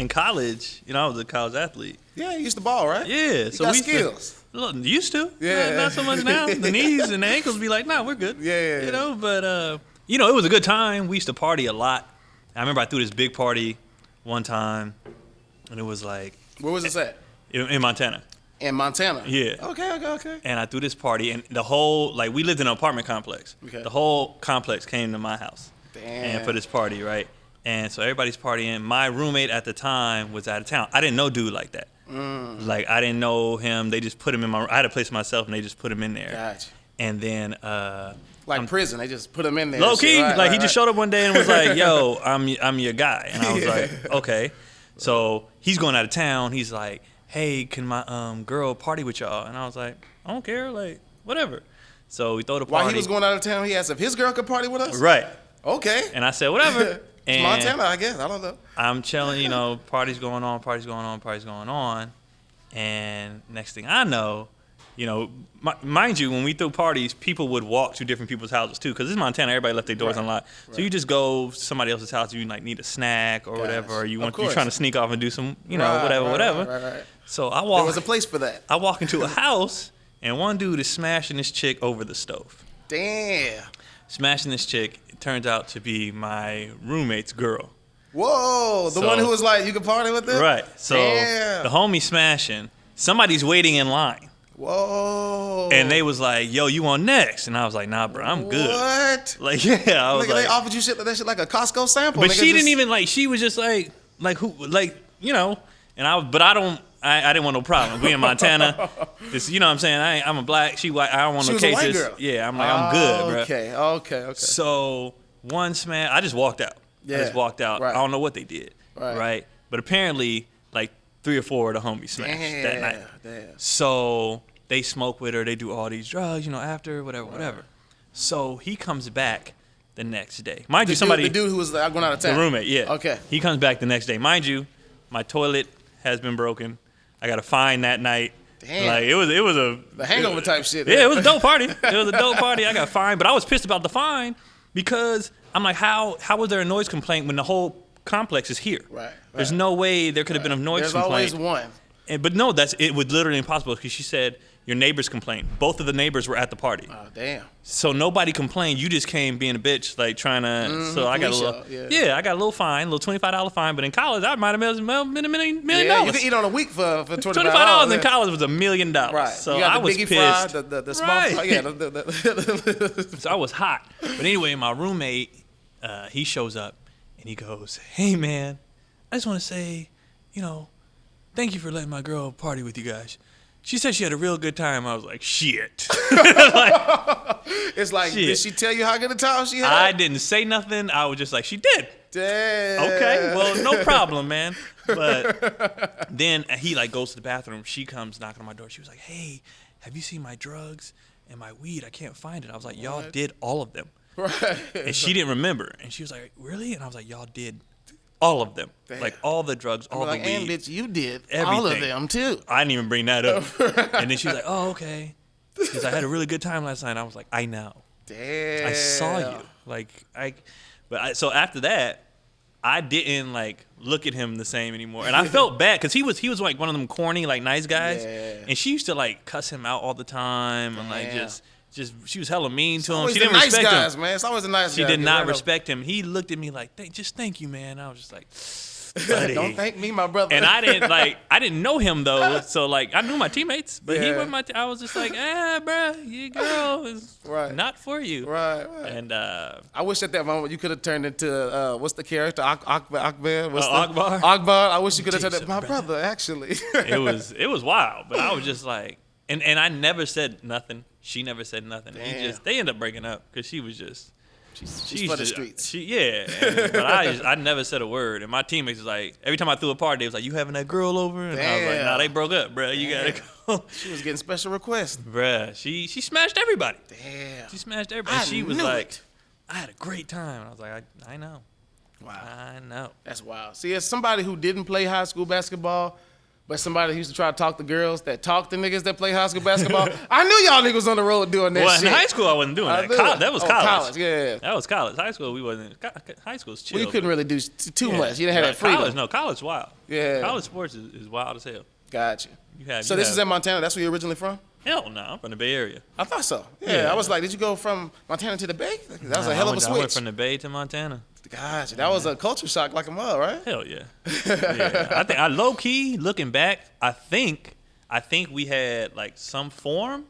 in college, I was a college athlete. Yeah, you used to ball, right? Yeah, you so got we skills. Used to. Yeah, not so much now. The knees and the ankles be like, nah, we're good. Yeah. But it was a good time. We used to party a lot. I remember I threw this big party one time, and it was like. Where was this at? In Montana. In Montana? Yeah. Okay. And I threw this party, and the whole, we lived in an apartment complex. Okay. The whole complex came to my house. Damn. And for this party, right? And so everybody's partying. My roommate at the time was out of town. I didn't know dude like that. I didn't know him. They just put him in I had a place myself, and they just put him in there. Gotcha. And then... prison, they just put him in there. Low key, right, he just showed up one day and was like, yo, I'm your guy. And I was like, okay. So he's going out of town. He's like, hey, can my girl party with y'all? And I was like, I don't care, whatever. So we throw the party. While he was going out of town, he asked if his girl could party with us? Right. Okay. And I said, whatever. It's Montana, I guess. I don't know. I'm chilling, party's going on. And next thing I know, mind you, when we threw parties, people would walk to different people's houses too, because this is Montana. Everybody left their doors unlocked, so you just go to somebody else's house. You need a snack or whatever, or you're trying to sneak off and do some, whatever. Right. So I walk. There was a place for that. I walk into a house, and one dude is smashing this chick over the stove. Damn. Smashing this chick. It turns out to be my roommate's girl. Whoa, the one who was like, you can party with them? Right. So the homie smashing. Somebody's waiting in line. Whoa. And they was like, yo, you on next? And I was like, nah, bro, I'm good. What? I was they offered you that shit like a Costco sample. But she didn't even, she was just like who, and I didn't want no problem. We in Montana. It's, you know what I'm saying? I'm a black, she white, I don't want no cases. She was a white girl. Yeah, I'm good, bro. Okay. So one smash, I just walked out. Yeah. I just walked out. Right. I don't know what they did. Right. But apparently, 3 or 4 of the homies smashed that night. Damn. So they smoke with her. They do all these drugs, after, whatever. So he comes back the next day. Mind you, the dude who was going out of town. The roommate, yeah. Okay. He comes back the next day. Mind you, my toilet has been broken. I got a fine that night. Damn. It was the hangover type shit. Yeah, it was a dope party. I got fined, but I was pissed about the fine because I'm like, how was there a noise complaint when the whole complex is here? Right. There's no way there could have been a noise complaint. There's always one. But no, it was literally impossible because she said your neighbors complained. Both of the neighbors were at the party. Oh, damn. So nobody complained. You just came being a bitch, trying to. So I got a little. I got a little fine, a little $25 fine. But in college, I might have been $1 million. Yeah, you could eat on a week for $25. $25 in college was $1 million. Right. So you got I was Biggie pissed. Fry, the small fry. Yeah. So I was hot. But anyway, my roommate, he shows up and he goes, "Hey man, I just want to say, thank you for letting my girl party with you guys. She said she had a real good time." I was like, shit. It's like, shit. Did she tell you how good a time she had? I didn't say nothing. I was just like, she did. Damn. Okay, well, no problem, man. But then he goes to the bathroom. She comes knocking on my door. She was like, "Hey, have you seen my drugs and my weed? I can't find it." I was like, "Y'all did all of them." Right. And she didn't remember. And she was like, "Really?" And I was like, "Y'all did all of them." Damn. All the drugs, all the weed. And bitch, you did everything. All of them too. I didn't even bring that up. And then she was like, "Oh, okay." Because I had a really good time last night. I was like, "I know." Damn. I saw you. So after that, I didn't look at him the same anymore. And I felt bad because he was one of them corny, nice guys. Yeah. And she used to cuss him out all the time and just she was hella mean to him. She didn't respect guys, him. Man. It's always the nice guys. She did not respect him. He looked at me like, just thank you, man. I was just like, buddy. Don't thank me, my brother. And I didn't know him though. So I knew my teammates, but he wasn't I was just like, bro, your girl is not for you. Right. And I wish at that moment you could have turned into what's the character? Akbar. Akbar. Akbar. I wish you could have turned into my brother. Actually, it was wild, but I was just like, and I never said nothing. She never said nothing. They ended up breaking up because she was just. She's for the streets. But I never said a word. And my teammates was like, every time I threw a party, they was like, "You having that girl over?" And I was like, "Nah, they broke up, bro. You gotta go." She was getting special requests, bruh. She smashed everybody. Damn. She smashed everybody. She was like, "I had a great time." And I was like, I know. Wow. I know. That's wild. See, as somebody who didn't play high school basketball, But somebody who used to try to talk to girls that talk to niggas that play high school basketball. I knew y'all niggas on the road doing that shit. Well, in high school, I wasn't doing that. That was college. College, yeah. That was college. High school, we wasn't. High school's chill. Well, you couldn't really do too much. You didn't have that freedom. College wild. Yeah. College sports is wild as hell. Gotcha. So this is in Montana. That's where you're originally from? Hell no, I'm from the Bay Area. I thought so. Yeah, I was like, did you go from Montana to the Bay? That was a hell of a switch. I went from the Bay to Montana. Gotcha. That was a culture shock like a mug, right? Hell yeah. Yeah. I low key looking back, I think we had like some form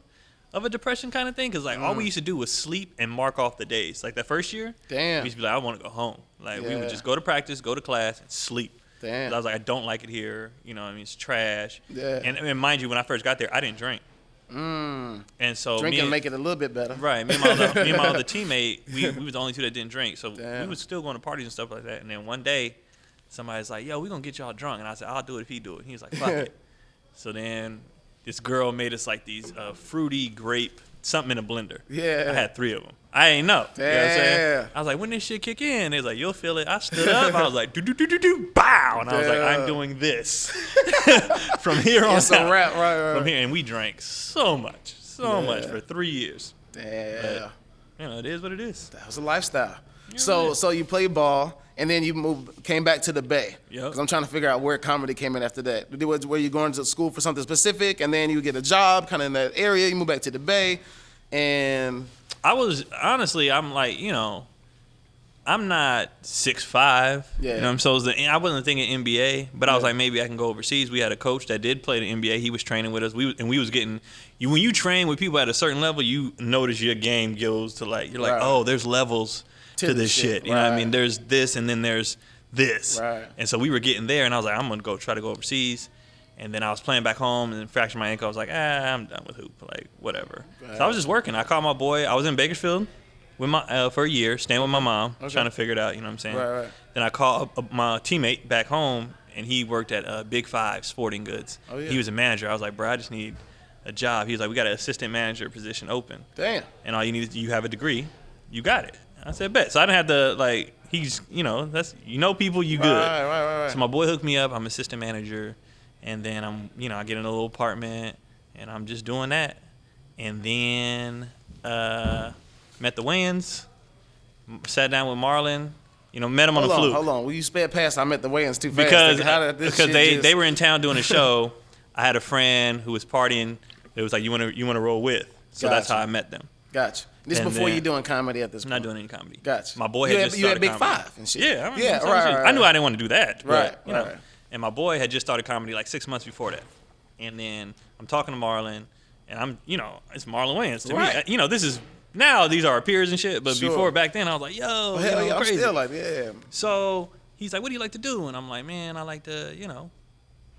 of a depression kind of thing because like all we used to do was sleep and mark off the days. Like that first year, damn, we used to be like, I want to go home. Like we would just go to practice, go to class, and sleep. Damn. I was like, I don't like it here. You know, I mean, it's trash. Yeah. And mind you, when I first got there, I didn't drink. And so drinking make it a little bit better. Right. Me and my other teammate, we was the only two that didn't drink. So we was still going to parties and stuff like that. And then one day, somebody's like, yo, we're going to get y'all drunk. And I said, I'll do it if he do it. And he was like, fuck it. So then this girl made us like these fruity grape something in a blender. Yeah. I had 3 of them. I ain't know. Damn. You know what I'm saying? I was like, when this shit kick in? They was like, you'll feel it. I stood up. I was like, do, bow. And I was like, I'm doing this from here on out. It's a wrap, right. From here. And we drank so much for 3 years. Damn. But, it is what it is. That was a lifestyle. So you played ball, and then you came back to the Bay. Yep. Because I'm trying to figure out where comedy came in after that. Were you going to school for something specific, and then you get a job kind of in that area, you move back to the Bay, and... I was, honestly, I'm like, I'm not 6'5". Yeah. You know, I wasn't thinking NBA, but I was like, maybe I can go overseas. We had a coach that did play the NBA. He was training with us. We was getting, when you train with people at a certain level, you notice your game goes to like, you're like, oh, there's levels to this shit. You know what I mean? There's this and then there's this. Right. And so we were getting there, and I was like, I'm going to try to go overseas. And then I was playing back home and fractured my ankle. I was like, I'm done with hoop. Like, whatever. Right. So I was just working. I called my boy. I was in Bakersfield with for a year, staying with my mom, trying to figure it out. You know what I'm saying? Right. Then I called my teammate back home, and he worked at Big Five Sporting Goods. Oh, yeah. He was a manager. I was like, bro, I just need a job. He was like, we got an assistant manager position open. Damn. And all you need is you have a degree. You got it. I said, bet. So I didn't have to, like, he's, that's, people, you good. Right. So my boy hooked me up. I'm assistant manager. And then I get in a little apartment, and I'm just doing that. And then met the Wayans, sat down with Marlon, met him on the fluke. Hold on. Will you sped past I met the Wayans too fast? Because they were in town doing a show. I had a friend who was partying. It was like, you want to roll with. So that's how I met them. Gotcha. This is before you doing comedy at this point. I'm not doing any comedy. Gotcha. My boy had just started comedy. You comedy. had Big Five and shit. Yeah. Right. I knew I didn't want to do that. Right. And my boy had just started comedy like 6 months before that. And then I'm talking to Marlon, and I'm, it's Marlon Wayans to me. This is, now these are our peers and shit, but before, back then, I was like, yo, hell yeah, crazy. I'm still like, yeah. So he's like, what do you like to do? And I'm like, man, I like to,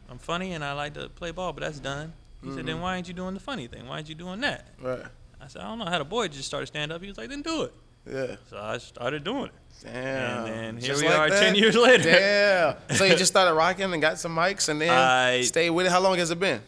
I'm funny and I like to play ball, but that's done. He said, then why ain't you doing the funny thing? Why ain't you doing that? Right. I said, I don't know. I had a boy just started stand up. He was like, then do it. Yeah. So I started doing it. Damn. And then here we are 10 years later. Damn. So you just started rocking and got some mics and then stayed with it. How long has it been?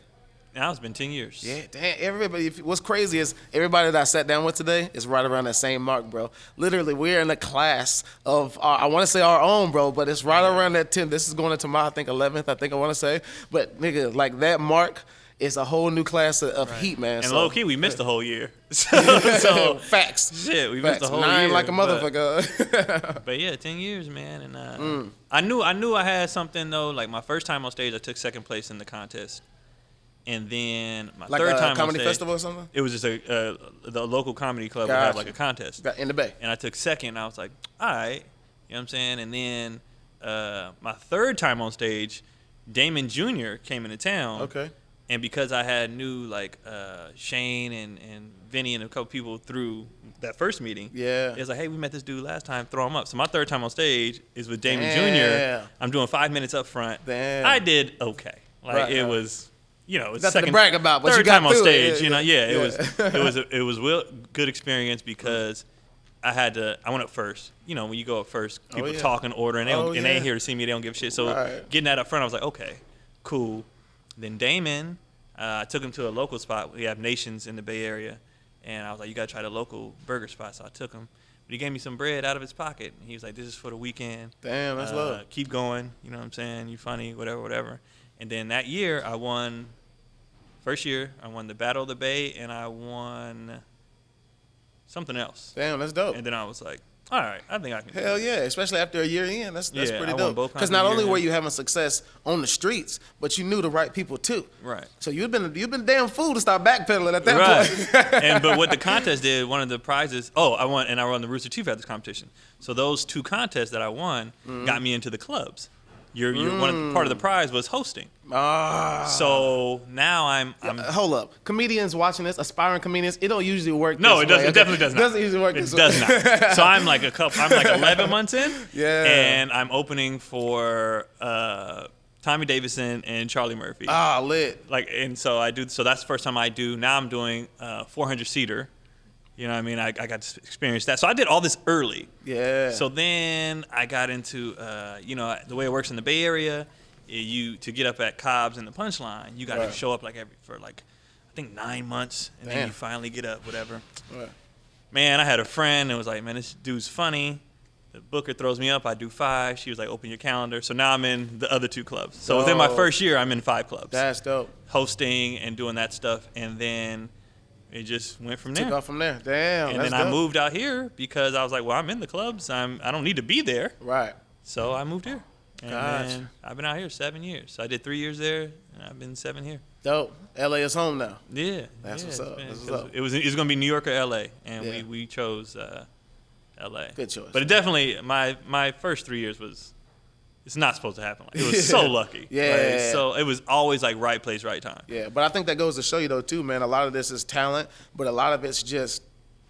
Now it's been 10 years. Yeah, damn. Everybody, what's crazy is everybody that I sat down with today is right around that same mark, bro. Literally, we're in a class of, I want to say our own, bro, but it's right around that 10. This is going into my, 11th, I want to say. But, nigga, like that mark, it's a whole new class of heat, man. And low key, we missed the whole year. so facts. Shit, we missed the whole 9 year. like a motherfucker. But yeah, 10 years, man. And I knew I had something though. Like my first time on stage, I took second place in the contest. And then my third time comedy on stage, festival or something? It was just the local comedy club would have like a contest. In the Bay. And I took second. And I was like, all right, you know what I'm saying. And then my third time on stage, Damon Jr. came into town. Okay. And because I had knew like Shane and Vinny and a couple people through that first meeting, it was like, hey, we met this dude last time, throw him up. So my third time on stage is with Damon Jr. I'm doing 5 minutes up front. Damn. I did okay. Like it was, it's nothing to brag about. But third you got time on stage. It was a good experience because I went up first. When you go up first, people talk in order and they ain't here to see me. They don't give a shit. So getting that up front, I was like, okay, cool. Then Damon, I took him to a local spot. We have Nations in the Bay Area. And I was like, you got to try the local burger spot. So I took him. But he gave me some bread out of his pocket. And he was like, this is for the weekend. Damn, that's love. Keep going. You know what I'm saying? You funny, whatever. And then that year, I won. First year, I won the Battle of the Bay, and I won something else. Damn, that's dope. And then I was like, all right, I think I can. Hell yeah, especially after a year in. That's pretty I won dope. both Because kinds not of only year were in. you having success on the streets, but you knew the right people too. Right. So you've been damn fool to start backpedaling at that Right. point. But what the contest did, one of the prizes, I won the Rooster Teeth Feathers competition. So those 2 contests that I won got me into the clubs. Part of the prize was hosting. So now I'm hold up, comedians watching this, aspiring comedians, it don't usually work. No, this it doesn't. way. It definitely does not. It doesn't usually work. It this does way. not. So I'm like 11 months in. Yeah. And I'm opening for Tommy Davidson and Charlie Murphy. Lit. So that's the first time I do. Now I'm doing 400 seater. You know what I mean? I got to experience that. So I did all this early. Yeah. So then I got into, the way it works in the Bay Area, to get up at Cobb's and the Punchline, you got to show up for I think 9 months, and then you finally get up, whatever. Right. Man, I had a friend that was like, man, this dude's funny. The booker throws me up. I do 5. She was like, open your calendar. So now I'm in the other 2 clubs. So within my first year, I'm in 5 clubs. That's dope. Hosting and doing that stuff, and then it just went from there. Took off from there. Damn. And that's then I dope. moved out here because I was like, well, I'm in the clubs. I don't need to be there. Right. So I moved here. And Gotcha. then I've been out here 7 years. So I did 3 years there, and I've been 7 here. Dope. LA is home now. Yeah. That's what's up. That's what's up. It was going to be New York or LA, and Yeah. we chose LA. Good choice. But it definitely, my first 3 years it's not supposed to happen. It was so lucky. Yeah. So it was always like right place, right time. Yeah, but I think that goes to show you though too, man. A lot of this is talent, but a lot of it's just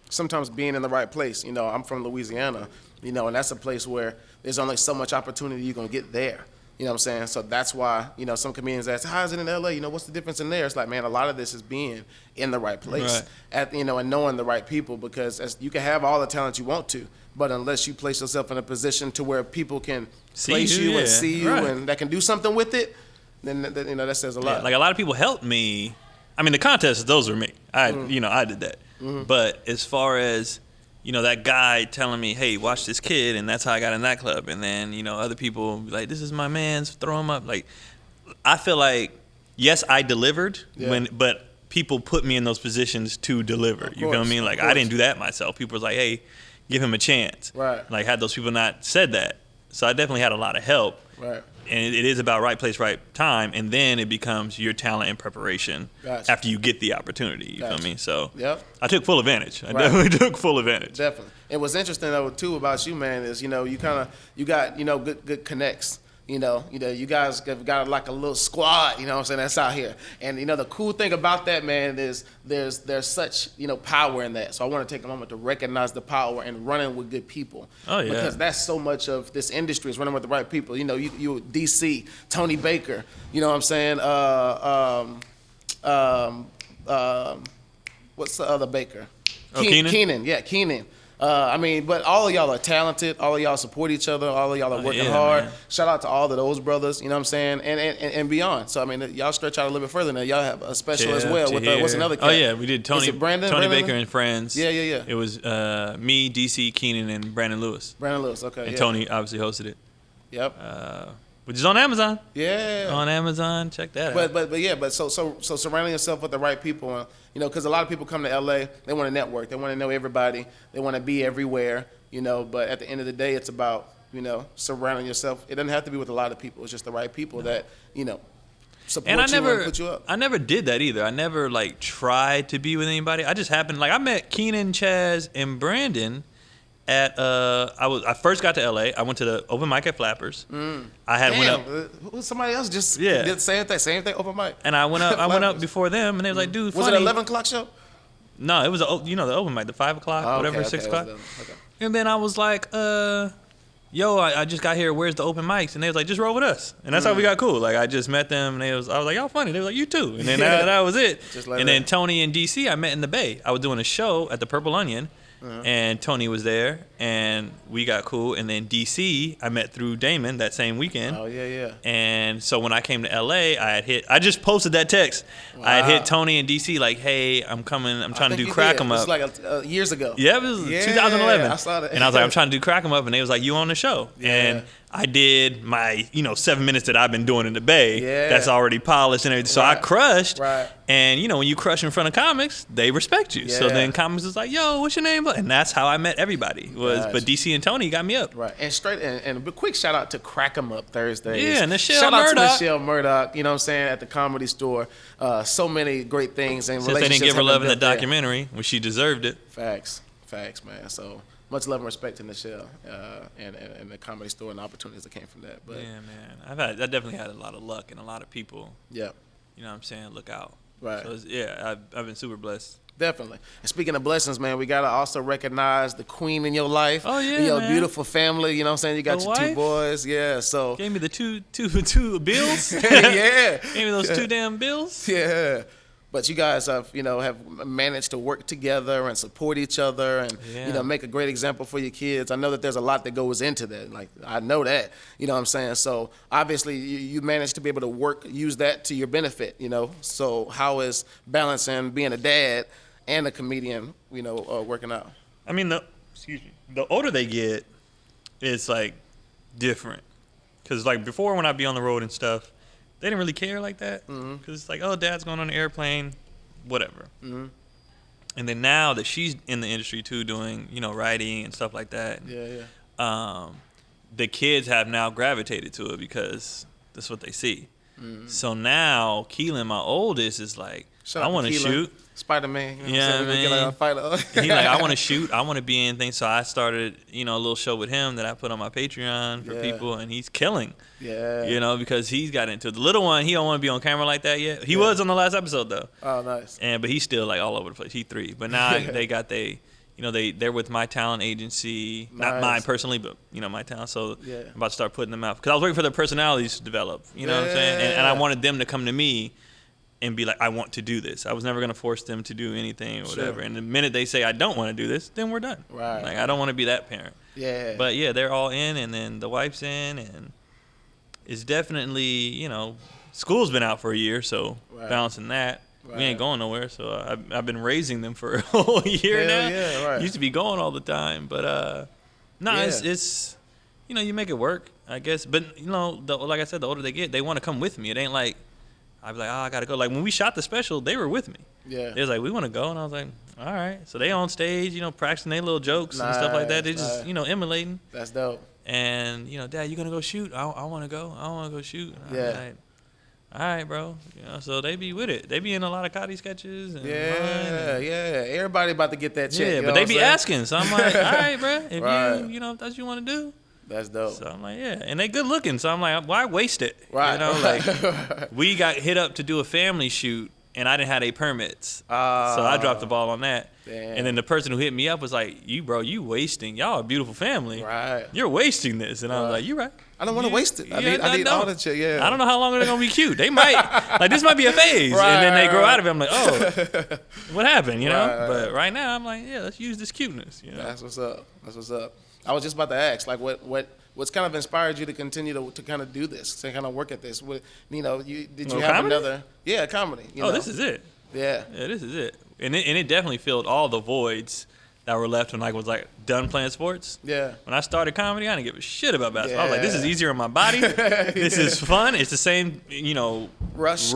sometimes being in the right place. You know, I'm from Louisiana, and that's a place where there's only so much opportunity you're gonna get there. You know what I'm saying? So that's why, some comedians ask, how is it in LA? What's the difference in there? It's like, man, a lot of this is being in the right place, and knowing the right people, because you can have all the talent you want to, but unless you place yourself in a position to where people can place you and see you and that can do something with it, then that says a lot. Yeah, like a lot of people helped me. I mean, the contests, those were me. I did that. Mm-hmm. But as far as that guy telling me, hey, watch this kid, and that's how I got in that club. And then, other people be like, this is my man's, throw him up. Like, I feel like, yes, I delivered, but people put me in those positions to deliver. You feel me? Like, I didn't do that myself. People was like, hey, give him a chance. Right. Like, had those people not said that. So I definitely had a lot of help. Right. And it is about right place, right time, and then it becomes your talent and preparation after you get the opportunity. You feel me? So I took full advantage. I definitely took full advantage. Definitely. And what's interesting though too about you, man, is you got good connects. You guys have got like a little squad, what I'm saying, that's out here. And, the cool thing about that, man, is there's such, power in that. So I want to take a moment to recognize the power in running with good people. Oh, yeah. Because that's so much of this industry is running with the right people. You DC, Tony Baker, you know what I'm saying? What's the other Baker? Keon? Kenan, yeah, Kenan. But all of y'all are talented. All of y'all support each other. All of y'all are working hard. Man. Shout out to all of those brothers, you know what I'm saying, and beyond. So, y'all stretch out a little bit further now. Y'all have a special as well with what's another cat? Oh, yeah, we did Tony Baker and Friends. Yeah. It was me, DC, Keenan, and Brandon Lewis. Okay. And Tony obviously hosted it. Yep. Which is on Amazon. Yeah. On Amazon, check that out. But so surrounding yourself with the right people, because a lot of people come to LA, they want to network, they want to know everybody, they want to be everywhere, but at the end of the day, it's about surrounding yourself. It doesn't have to be with a lot of people. It's just the right people that support and put you up. I never did that either. I never tried to be with anybody. I just happened I met Keenan, Chaz, and Brandon. I first got to LA. I went to the open mic at Flappers. Went up. Somebody else just did the same thing, open mic. And I went up. I went up before them, and they was like, "Dude, was funny." it 11 o'clock show? No, it was the open mic, the 5 o'clock, whatever, 6 o'clock. Okay. And then I was like, "Yo, I just got here. Where's the open mics?" And they was like, "Just roll with us." And that's how we got cool. Like I just met them, and I was like, "Y'all funny." They were like, "You too." And then that was it. Then Tony and DC, I met in the Bay. I was doing a show at the Purple Onion. And Tony was there, and we got cool. And then DC, I met through Damon that same weekend. Oh, yeah. And so when I came to LA, I just posted that text. Wow. I had hit Tony and DC like, hey, I'm coming. I'm trying to do Crack 'em Up. It was like years ago. Yeah, it was 2011. I saw that. And I was like, I'm trying to do Crack 'em Up. And they was like, you on the show? Yeah. And I did my 7 minutes that I've been doing in the Bay. Yeah. That's already polished and everything. So I crushed. Right. And when you crush in front of comics, they respect you. Yeah. So then comics is like, yo, what's your name? And that's how I met everybody. But DC and Tony got me up. Right. And a quick shout out to Crack 'em Up Thursdays. Yeah, and Shout out to Michelle Murdoch, you know what I'm saying, at the Comedy Store. So many great things and Since they didn't give her love in the documentary, when she deserved it. Facts, man. So much love and respect to Michelle and the Comedy Store and the opportunities that came from that. But yeah, man, I definitely had a lot of luck and a lot of people. Yeah. You know what I'm saying? Look out. Right. So I've been super blessed. Definitely. And speaking of blessings, man, we gotta also recognize the queen in your life. Oh yeah, your man. beautiful family. You know what I'm saying? You got your wife? 2 boys. Yeah. So Gave me the two bills. yeah. Gave me those 2 damn bills. Yeah. But you guys have managed to work together and support each other and, make a great example for your kids. I know that there's a lot that goes into that. Like, I know that, you know what I'm saying? So obviously you managed to be able to use that to your benefit, So how is balancing being a dad and a comedian, working out? I mean, the older they get, it's like different. Cause like before when I'd be on the road and stuff, they didn't really care like that. Because it's like, oh, dad's going on an airplane, whatever. Mm-hmm. And then now that she's in the industry too, doing, writing and stuff like that. Yeah. The kids have now gravitated to it because that's what they see. Mm-hmm. So now Keelan, my oldest, is like, I want to shoot. Spider-Man. You know what I mean? He like, I want to shoot. I want to be in things. So I started, a little show with him that I put on my Patreon for people, and he's killing. Yeah. Because he's got into it. The little one, he don't want to be on camera like that yet. He was on the last episode though. Oh, nice. But he's still like all over the place. He's 3. But now they're with My Talent Agency. Nice. Not mine personally, but My Talent. So I'm about to start putting them out because I was waiting for their personalities to develop. You know what I'm saying? And I wanted them to come to me and be like, I want to do this. I was never going to force them to do anything or whatever. And the minute they say, I don't want to do this, then we're done. Right. Like, I don't want to be that parent. Yeah. But, they're all in, and then the wife's in, and it's definitely, school's been out for a year, so balancing that. Right. We ain't going nowhere, so I've been raising them for a whole year now. Yeah, right. Used to be going all the time, but, it's you make it work, I guess. But, like I said, the older they get, they want to come with me. It ain't like, I'd be like, I got to go. Like, when we shot the special, they were with me. Yeah. They was like, we want to go. And I was like, all right. So they on stage, practicing their little jokes and stuff like that. They just, emulating. That's dope. And, Dad, you going to go shoot? I want to go. I want to go shoot. And yeah. Like, all right, bro. So they be with it. They be in a lot of Cotty sketches. And Everybody about to get that check. Yeah, but they be asking. So I'm like, all right, bro. If if that's what you want to do. That's dope. So I'm like, and they good looking. So I'm like, why waste it? Right. Like we got hit up to do a family shoot, and I didn't have any permits. So I dropped the ball on that. Damn. And then the person who hit me up was like, you wasting. Y'all a beautiful family. Right. You're wasting this. And I was like, you're right. I don't want to waste it. I need all the shit. Yeah. I don't know how long they're gonna be cute. They might like this might be a phase, and then they grow out of it. I'm like, oh, what happened? Right. But right now, I'm like, let's use this cuteness. That's what's up. I was just about to ask, like, what's kind of inspired you to continue to kind of do this, to kind of work at this? Did you have comedy? another? Yeah, comedy. This is it. Yeah, this is it. And it definitely filled all the voids that were left when I was like done playing sports. Yeah. When I started comedy, I didn't give a shit about basketball. I was like, this is easier on my body. This is fun. It's the same, rush.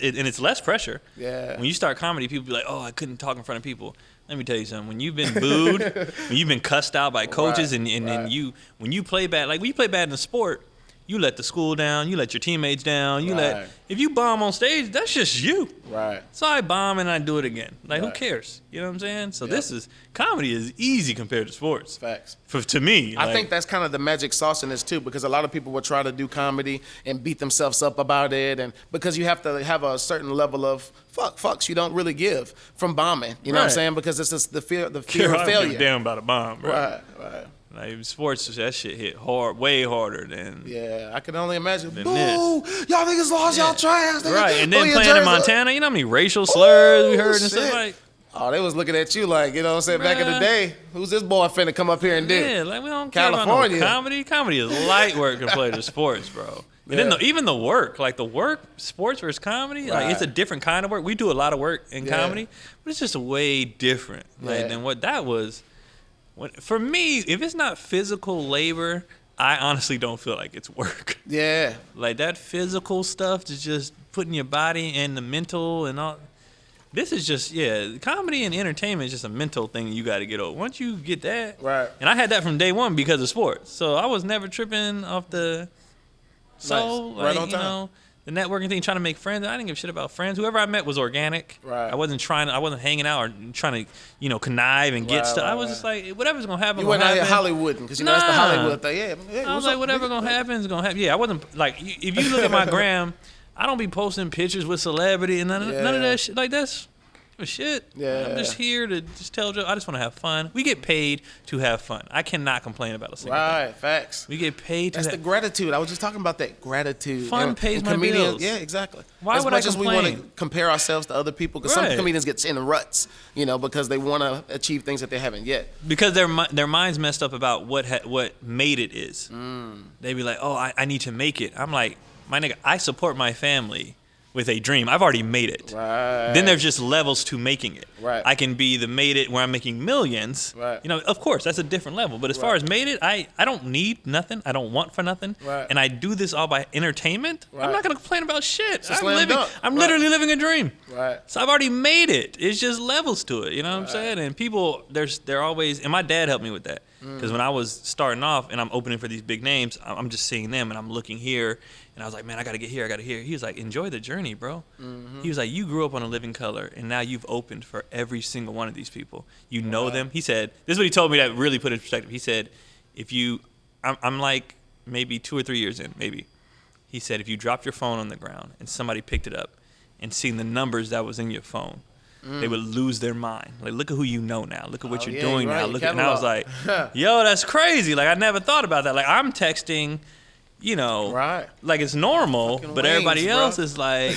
It's less pressure. Yeah. When you start comedy, people be like, oh, I couldn't talk in front of people. Let me tell you something. When you've been booed, when you've been cussed out by coaches, and then when you play bad, like when you play bad in a sport, you let the school down, you let your teammates down, if you bomb on stage, that's just you. Right. So I bomb and I do it again. Like who cares? You know what I'm saying? So comedy is easy compared to sports. Facts. To me. I think that's kind of the magic sauce in this too, because a lot of people will try to do comedy and beat themselves up about it, and because you have to have a certain level of fucks you don't really give from bombing. You know what I'm saying? Because it's just the fear of failure. I don't give a damn about a bomb, bro. Right. Like sports, that shit hit hard, way harder than. Yeah, I can only imagine. Boo! This. Y'all niggas lost, y'all trash. Right, and then playing in Montana, you know how many racial slurs we heard and stuff like. Oh, they was looking at you like, you know what I'm saying, back in the day. Who's this boy finna come up here and do? Yeah, like we don't care about no comedy. Comedy is light work compared to sports, bro. And then even the work, like the work, sports versus comedy, like it's a different kind of work. We do a lot of work in comedy, but it's just way different than what that was. For me, if it's not physical labor, I honestly don't feel like it's work. Yeah. Like that physical stuff to just putting your body and the mental and all. This is just, comedy and entertainment is just a mental thing you got to get over. Once you get that, Right. and I had that from day one because of sports. So I was never tripping off the, Right on time. the networking thing, trying to make friends. I didn't give a shit about friends. Whoever I met was organic. Right. I wasn't hanging out or trying to, connive and get stuff. I was just like, whatever's going to happen, You went out happen. here Hollywooding because that's the Hollywood thing. Yeah. I was like, whatever's going to happen is going to happen. Yeah, I wasn't, like, if you look at my gram, I don't be posting pictures with celebrity and none of that shit. Like, that's shit. Yeah. I'm just here to just tell jokes. I just want to have fun. We get paid to have fun. I cannot complain about a single thing. Right, facts. We get paid to That's the gratitude. I was just talking about that gratitude. Fun pays my bills. Yeah, exactly. Why as would much I as we complain? want to compare ourselves to other people, because some Right. comedians get in ruts, because they want to achieve things that they haven't yet. Because their mind's messed up about what made it is. They be like, oh, I need to make it. I'm like, my nigga, I support my family with a dream. I've already made it. Right. Then there's just levels to making it. Right. I can be the made it where I'm making millions. Right. Of course, that's a different level. But as far as made it, I don't need nothing. I don't want for nothing. Right. And I do this all by entertainment. Right. I'm not going to complain about shit. a slam dunk. I'm Right. literally living a dream. Right. So I've already made it. It's just levels to it. You know what I'm saying? And people, they're always, and my dad helped me with that. Because when I was starting off and I'm opening for these big names, I'm just seeing them and I'm looking here. And I was like, man, I got to get here. I got to here. He was like, enjoy the journey, bro. He was like, you grew up on A Living Color and now you've opened for every single one of these people. You know them. He said, this is what he told me that really put it in perspective. He said, I'm like maybe 2 or 3 years in, maybe. He said, if you dropped your phone on the ground and somebody picked it up and seen the numbers that was in your phone, they would lose their mind. Like, look at who you know now. Look at what you're doing now. And I was like, yo, that's crazy. Like, I never thought about that. Like, I'm texting, Right. like it's normal, Fucking but wings, everybody else bro. is like,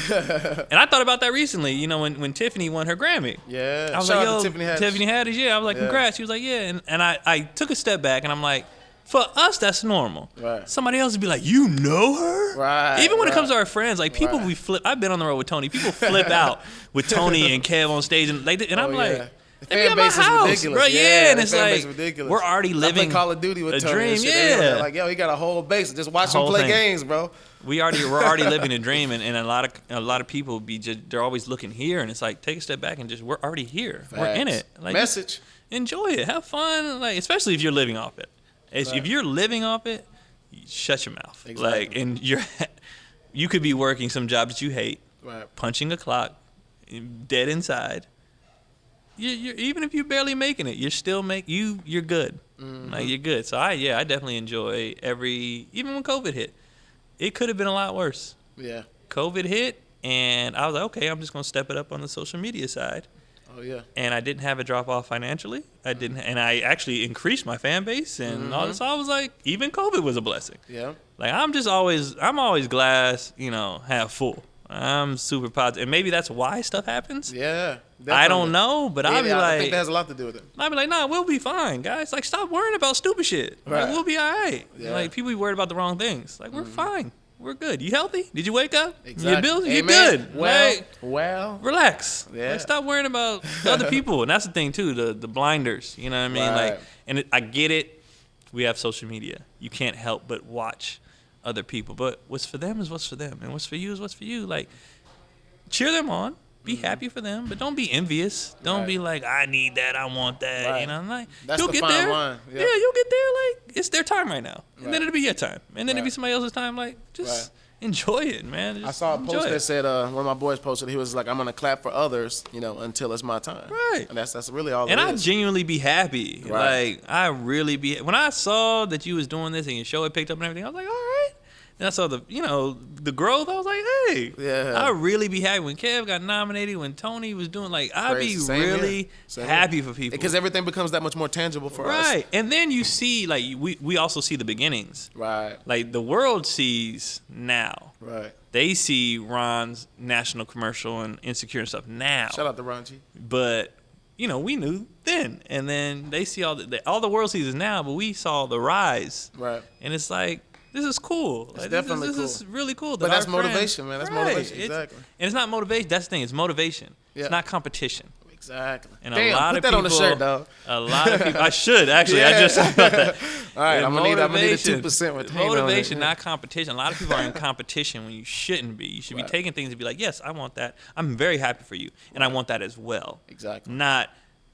and I thought about that recently, when Tiffany won her Grammy. Yeah. I was Shout like, out yo, to Tiffany Haddish, yeah. I was like, congrats. She was like, yeah. And I took a step back and I'm like, for us, that's normal. Right. Somebody else would be like, you know her? Right, Even when it right. comes to our friends, like people we flip. I've been on the road with Tony. People flip out with Tony and Kev on stage, and I'm Oh, like, yeah. The they be fan at my base is house, ridiculous. bro. Yeah, And the it's fan base like is ridiculous. we're already I play living Call of Duty with a Tony dream. and shit. They Yeah, like, yo, he got a whole base. Just watch him whole play thing. games, bro. we're already living a dream, and a lot of people they're always looking here, and it's like take a step back and just we're already here. We're in it. Like, Message. enjoy it, have fun, like especially if you're living off it. If you're living off it, shut your mouth. Exactly. Like, and you could be working some job that you hate, Right. punching a clock, dead inside. You're even if you're barely making it, you're still you're good. Like you're good. So I definitely enjoy even when COVID hit. It could have been a lot worse. Yeah. COVID hit, and I was like, okay, I'm just gonna step it up on the social media side. Oh yeah. And I didn't have a drop off financially. And I actually increased my fan base and all this. So I was like, even COVID was a blessing. Yeah. Like I'm always glass, half full. I'm super positive, and maybe that's why stuff happens. Yeah. I don't know, but I'll be I like, think that has a lot to do with it. I'll be like, nah, we'll be fine, guys. Like, stop worrying about stupid shit. Right. Like, we'll be all right. Yeah. Like, people be worried about the wrong things. Like, we're fine. We're good. You healthy? Did you wake up? Exactly. Your bills? You're Amen. good. Well, Like, relax. Yeah. Like, stop worrying about other people. And that's the thing too, the blinders. You know what I mean? Right. Like, and I get it. We have social media. You can't help but watch other people. But what's for them is what's for them, and what's for you is what's for you. Like, cheer them on. Be happy for them, but don't be envious. Don't Right. be like, I need that, I want that. Right. You know, like That's you'll the get fine there. line. Yeah, Yeah. you'll get there. Like it's their time right now, and then Right. it'll be your time, and then it'll be Right. somebody else's time. Like just enjoy it, man. I Just saw a enjoy post it. that said one of my boys posted. He was like, "I'm gonna clap for others, until it's my time." Right. And that's really all. And it I is. genuinely be happy. Right. Like I really be. When I saw that you was doing this and your show had picked up and everything, I was like, all right. And I saw the growth. I was like, hey, Yeah. I really be happy when Kev got nominated. When Tony was doing I'd be Crazy. Same really here. Same happy here. for people because everything becomes that much more tangible for us. right. And then you see we also see the beginnings. Right. Like the world sees now. Right. They see Ron's national commercial and Insecure and stuff now. Shout out to Ron G. But we knew then, and then they see all the world sees is now, but we saw the rise, Right. and it's like this is cool. Like, definitely this cool. is really cool. But that that's our friends- motivation, man. That's Right. motivation. It's- Exactly. And it's not motivation. That's the thing. It's motivation. Yeah. It's not competition. Exactly. And Damn, a lot put of that people, on the shirt, dog. A lot of people. I should actually. I Yeah. just thought about that. All right, I'm gonna need a 2% retainer. Motivation, not competition. A lot of people are in competition when you shouldn't be. You should be taking things and be like, yes, I want that. I'm very happy for you, and I want that as well. Exactly. Not,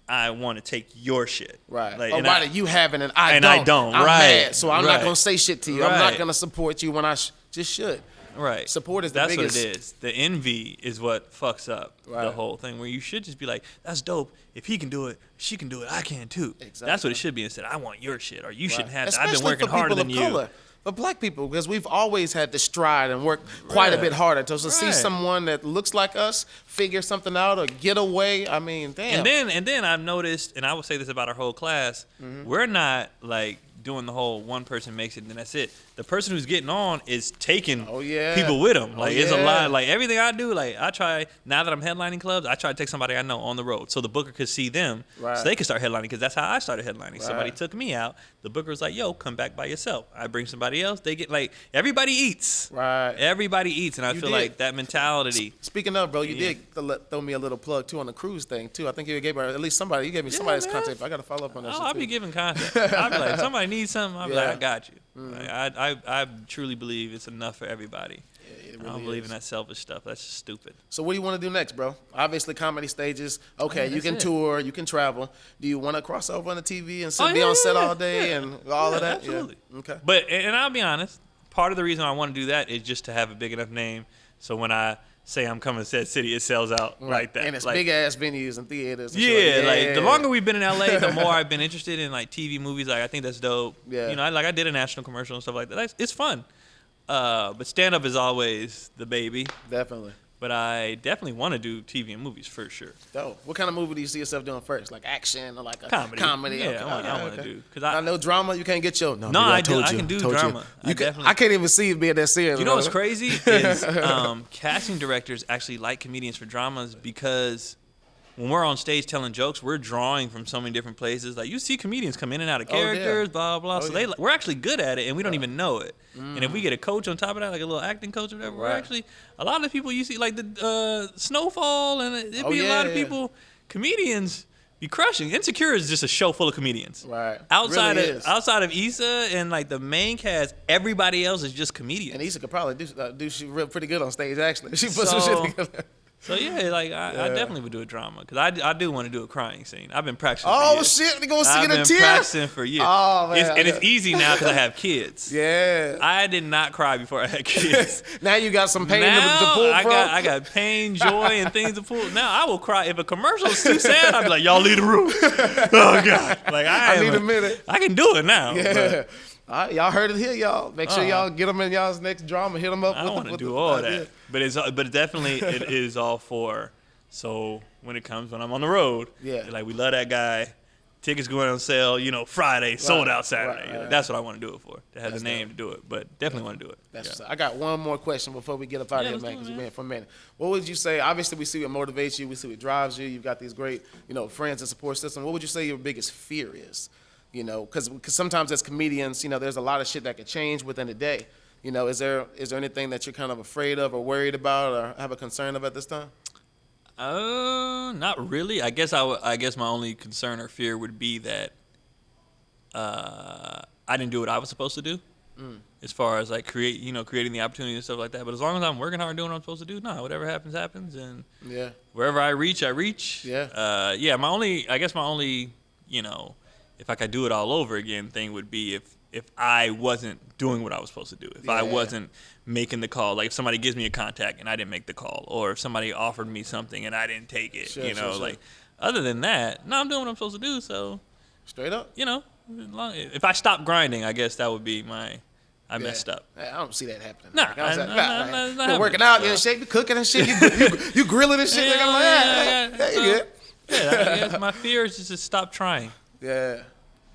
I want to take your shit. Right. Like, why do you have it and I don't? I don't. I'm right. mad, so I'm not gonna say shit to you. I'm not gonna support you when I just should. Right. Support is the That's biggest. what it is. The envy is what fucks up the whole thing. Where you should just be like, "That's dope. If he can do it, she can do it. I can too." Exactly. That's what it should be. Instead, I want your shit, or you shouldn't have that. I've been working harder than you. Color. For black people, because we've always had to stride and work quite a bit harder. To see someone that looks like us figure something out or get away, I mean, damn. And then I've noticed, and I will say this about our whole class, we're not like doing the whole one person makes it and then that's it. The person who's getting on is taking people with them. Like it's a lot. Like everything I do, like I try, now that I'm headlining clubs, I try to take somebody I know on the road so the booker could see them so they can start headlining, because that's how I started headlining. Somebody took me out. The booker was like, yo, come back by yourself. I bring somebody else. They get like, everybody eats. Right. Everybody eats. And I feel like that mentality. Speaking of, bro, you did throw me a little plug too on the cruise thing too. I think you gave her at least somebody. You gave me somebody's contact. But I got to follow up on that. I'll be giving contact. I'll be like, if somebody needs something, I'll be like, I got you. Like, I truly believe it's enough for everybody. Yeah, really I don't believe in that selfish stuff. That's just stupid. So what do you want to do next, bro? Obviously, comedy stages. Okay, you can tour, you can travel. Do you want to cross over on the TV and be on set all day and all of that? Absolutely. Yeah. Okay. But and I'll be honest, part of the reason I want to do that is just to have a big enough name, so when I say I'm coming to Set City, it sells out like that. And it's like, big ass venues and theaters. And like the longer we've been in LA, the more I've been interested in like TV movies. Like I think that's dope. Yeah. You know, I did a national commercial and stuff like that. It's fun. But stand up is always the baby. Definitely. But I definitely want to do TV and movies for sure. Dope. What kind of movie do you see yourself doing first? Like action or like a comedy? Yeah, I want to do. Cause I know drama. You can't get your. No, I can do drama. I can't even see it being that serious. You know what's crazy is casting directors actually like comedians for dramas, because when we're on stage telling jokes, we're drawing from so many different places. Like you see comedians come in and out of characters, blah blah. So we're actually good at it, and we don't even know it. And if we get a coach on top of that, like a little acting coach or whatever, we're actually, a lot of the people you see, like the Snowfall, and it'd be a lot of people, comedians be crushing. Insecure is just a show full of comedians. Right. Outside of Issa and like the main cast, everybody else is just comedians. And Issa could probably do shit pretty good on stage. Actually, she put some shit together. So yeah, like I definitely would do a drama, because I do want to do a crying scene. I've been practicing. Oh for years. Shit, we gonna see it in a tear. I've been practicing for years. Oh man, it's easy now because I have kids. Yeah. I did not cry before I had kids. Now you got some pain to pull from. I got pain, joy, and things to pull. Now I will cry if a commercial is too sad. I'll be like, y'all leave the room. Oh God, like I need a minute. I can do it now. Yeah. But, all right, y'all heard it here, y'all. Make sure y'all get them in y'all's next drama. Hit them up. I don't want to do all that, but definitely it is all for. So when it comes, when I'm on the road, like we love that guy. Tickets going on sale, Friday, sold out Saturday. Right. That's what I want to do it for, to have the name to do it. But definitely want to do it. I got one more question before we get up out of here, man, because we've been here for a minute. What would you say? Obviously, we see what motivates you. We see what drives you. You've got these great, friends and support system. What would you say your biggest fear is? Because sometimes as comedians, there's a lot of shit that could change within a day. Is there anything that you're kind of afraid of or worried about or have a concern of at this time? Not really. I guess my only concern or fear would be that I didn't do what I was supposed to do, as far as like creating the opportunity and stuff like that. But as long as I'm working hard doing what I'm supposed to do, whatever happens, happens, and wherever I reach, I reach. Yeah. My only, if I could do it all over again, thing would be if I wasn't doing what I was supposed to do, if I wasn't making the call, like if somebody gives me a contact and I didn't make the call, or if somebody offered me something and I didn't take it, like other than that, I'm doing what I'm supposed to do. So straight up, if I stop grinding, I guess that would be I messed up. I don't see that happening. You're working out, you're in shape, you're cooking and shit, you grilling and shit. I'm like, you good. I guess my fear is just to stop trying. Yeah.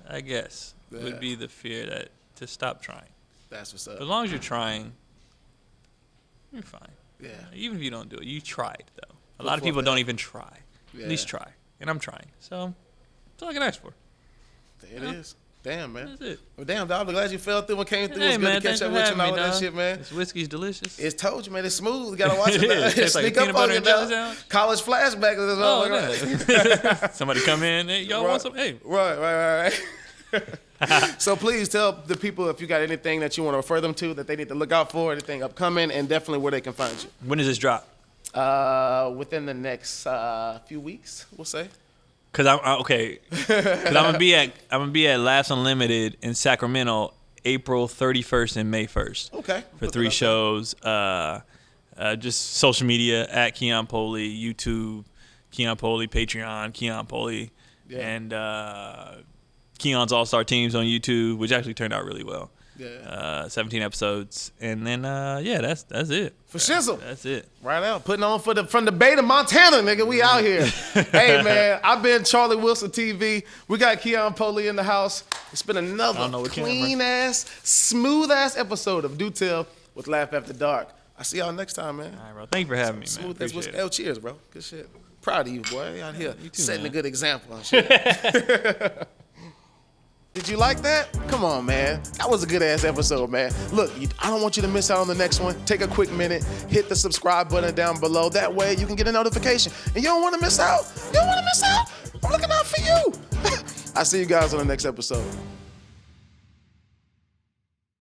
I guess would be the fear, to stop trying. That's what's up. As long as you're trying, you're fine. Yeah. Even if you don't do it, you tried though. A lot of people don't even try. At least try, and I'm trying. So that's all I can ask for. There it is. Damn, man. That's it. Well, damn, dog. I'm glad you fell through and came through. It's good to catch up with you and all that shit, man. This whiskey's delicious. It's told you, man. It's smooth. You gotta watch it. It's Sneak like up on you now. College flashback. Oh, Somebody come in. Hey, y'all want some? Hey. Right. So please tell the people if you got anything that you want to refer them to that they need to look out for, anything upcoming, and definitely where they can find you. When does this drop? Within the next few weeks, we'll say. Cause I'm gonna be at Laughs Unlimited in Sacramento, April 31st and May 1st. Okay. For 3 shows. Just social media at Keon Polee, YouTube, Keon Polee, Patreon, Keon Polee, and Keon's All Star Teams on YouTube, which actually turned out really well. Yeah. 17 episodes, and then that's it. For shizzle. That's it. Right out. Putting on from the Bay to Montana, nigga. We out here. Hey, man. I've been Charlie Wilson TV. We got Keon Polee in the house. It's been another clean-ass, smooth-ass episode of Do Tell with Laugh After Dark. I see y'all next time, man. All right, bro. Thank you for having me, man. Smooth as what's L. Cheers, bro. Good shit. Proud of you, boy. Out here you too, setting man. a good example and shit. Did you like that? Come on, man. That was a good-ass episode, man. Look, I don't want you to miss out on the next one. Take a quick minute. Hit the subscribe button down below. That way you can get a notification. And you don't want to miss out? You don't want to miss out? I'm looking out for you. I'll see you guys on the next episode.